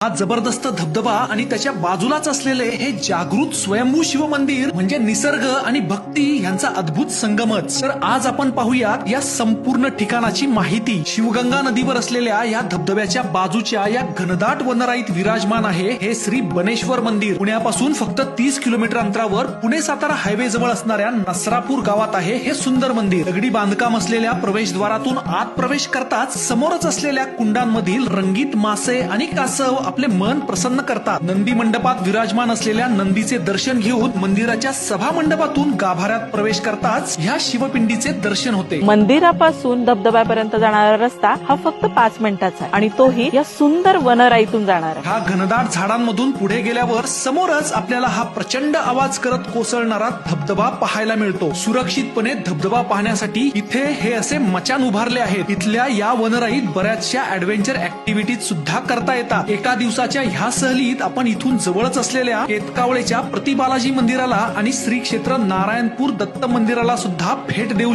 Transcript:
हा जबरदस्त धबधबा आणि त्याच्या बाजूलाच असलेले हे जागृत स्वयंभू शिव मंदिर म्हणजे निसर्ग आणि भक्ती यांचा अद्भुत संगमच. तर आज आपण पाहूयात या संपूर्ण ठिकाणाची माहिती. शिवगंगा नदीवर असलेल्या या धबधब्याच्या बाजूच्या या घनदाट वनराईत विराजमान आहे हे श्री बनेश्वर मंदिर. पुण्यापासून फक्त 30 किलोमीटर अंतरावर पुणे सातारा हायवे जवळ असणाऱ्या नसरापूर गावात आहे हे सुंदर मंदिर. दगडी बांधकाम असलेल्या प्रवेशद्वारातून आत प्रवेश करताच समोरच असलेल्या कुंडांमधील रंगीत मासे आणि कासव आपले मन प्रसन्न करतात. नंदी मंडपात विराजमान असलेल्या नंदीचे दर्शन घेऊन मंदिराच्या सभा मंडपातून गाभाऱ्यात प्रवेश करताच ह्या शिवपिंडीचे दर्शन होते. मंदिरापासून धबधब्यापर्यंत जाणारा रस्ता हा फक्त 5 मिनिटाचा आहे आणि तोही या सुंदर वनराईतून जाणार आहे. हा घनदाट झाडांमधून पुढे गेल्यावर समोरच आपल्याला हा प्रचंड आवाज करत कोसळणारा धबधबा पाहायला मिळतो. सुरक्षितपणे धबधबा पाहण्यासाठी इथे हे असे मचान उभारले आहेत. इथल्या या वनराईत बऱ्याचशा ऍडव्हेंचर ऍक्टिव्हिटीज सुद्धा करता येतात. एका दिवसाच्या ह्या सहलीत आपण इथून जवळच असलेल्या केतकावळेच्या प्रतिबालाजी मंदिराला आणि श्री क्षेत्र नारायणपूर दत्त मंदिराला सुद्धा भेट देऊ